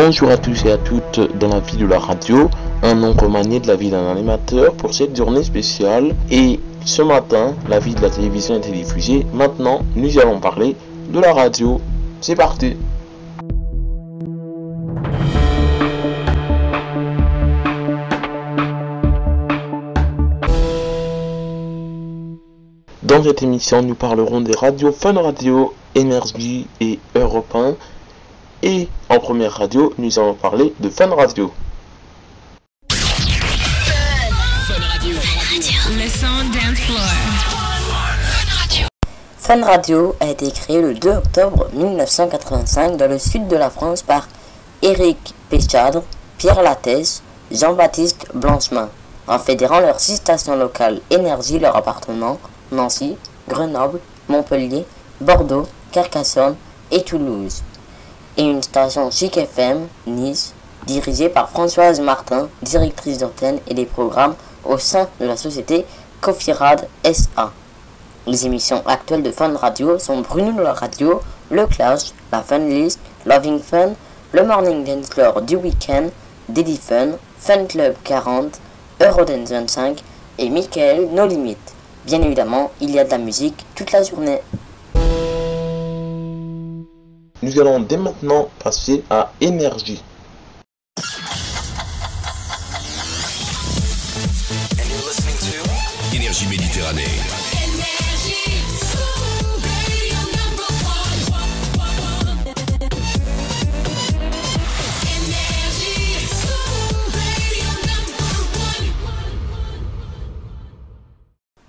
Bonjour à tous et à toutes dans la vie de la radio, un nom remanié de la vie d'un animateur pour cette journée spéciale. Et ce matin, la vie de la télévision était diffusée. Maintenant, nous allons parler de la radio. C'est parti! Dans cette émission, nous parlerons des radios Fun Radio, Énergie et Europe 1. Et en première radio, nous allons parler de Fun Radio. Fun Radio a été créé le 2 octobre 1985 dans le sud de la France par Éric Péchadre, Pierre Lattès, Jean-Baptiste Blanchemin, en fédérant leurs 6 stations locales Énergie, leur appartement, Nancy, Grenoble, Montpellier, Bordeaux, Carcassonne et Toulouse, et une station Chic FM, Nice, dirigée par Françoise Martin, directrice d'antenne et des programmes au sein de la société Cofirad SA. Les émissions actuelles de Fun Radio sont Bruno la Radio, Le Clash, la Fun List, Loving Fun, le Morning Dance Floor du Week-end, Daily Fun, Fun Club 40, Eurodance 25 et Michael No Limit. Bien évidemment, il y a de la musique toute la journée. Nous allons dès maintenant passer à Énergie. Énergie Méditerranée.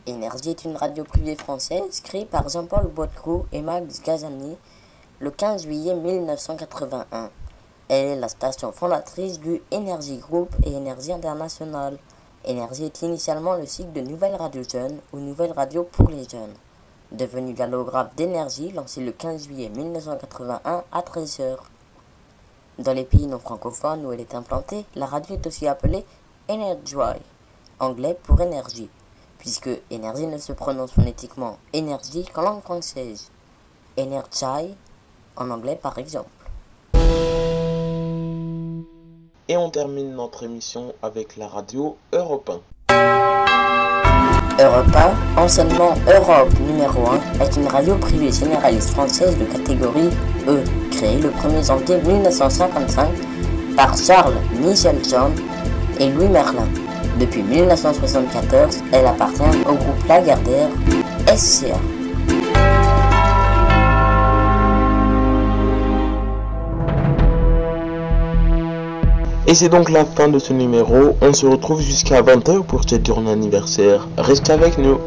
Énergie est une radio privée française créée par Jean-Paul Boitreau et Max Gazani le 15 juillet 1981. Elle est la station fondatrice du Énergie Group et Énergie International. Énergie est initialement le site de Nouvelle Radio Jeunes ou Nouvelle Radio pour les jeunes, devenu l'allographe d'Énergie lancé le 15 juillet 1981 à 13h. Dans les pays non francophones où elle est implantée, la radio est aussi appelée Energy, anglais pour énergie, puisque énergie ne se prononce phonétiquement énergie qu'en langue française. Energy en anglais par exemple. Et on termine notre émission avec la radio Europe 1. Europe 1, anciennement Europe numéro 1, est une radio privée généraliste française de catégorie E, créée le 1er janvier 1955 par Charles Michelson et Louis Merlin. Depuis 1974, elle appartient au groupe Lagardère SCA. Et c'est donc la fin de ce numéro. On se retrouve jusqu'à 20h pour cette journée anniversaire. Restez avec nous.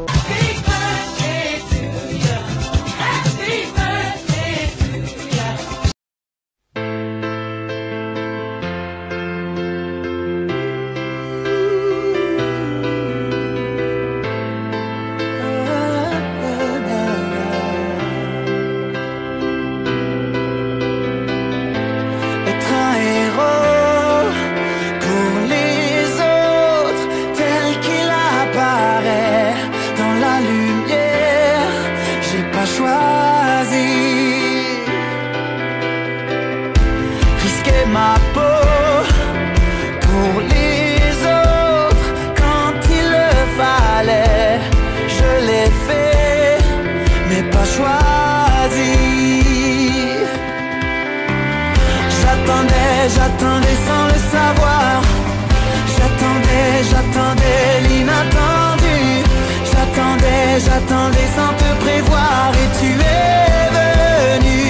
Ma peau pour les autres quand il le fallait, je l'ai fait mais pas choisi. J'attendais sans le savoir, j'attendais l'inattendu, j'attendais sans te prévoir et tu es venu.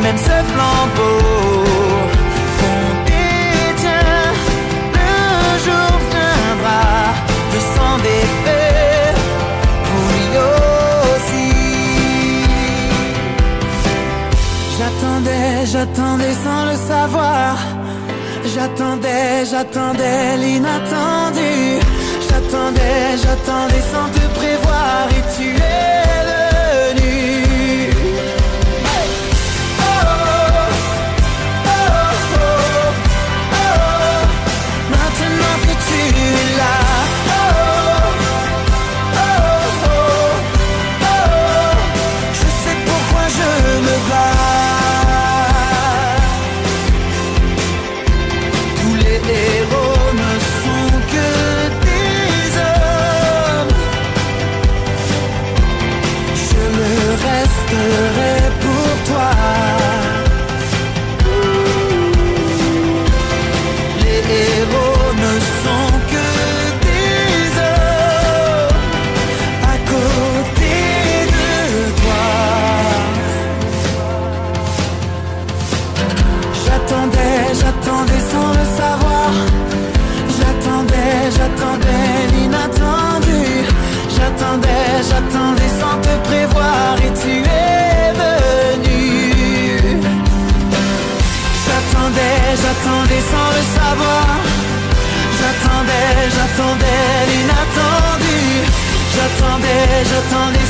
Même ce flambeau qu'on détient, le jour viendra de s'en défaire pour lui aussi. j'attendais sans le savoir. J'attendais l'inattendu. J'attendais sans te prévoir et tu es venu. Oh, oh, oh, oh, oh. Maintenant que tu es là. Oh, oh, oh, oh, oh. Je sais pourquoi je me bats. Tous les héros ne sont que des hommes. Je le resterai pour toi. Les héros ne sont que des hommes à côté de toi. J'attendais sans le savoir. J'attendais l'inattendu. J'attendais sans te prévoir et tu es venu. J'attendais sans le savoir. J'attendais l'inattendu. J'attendais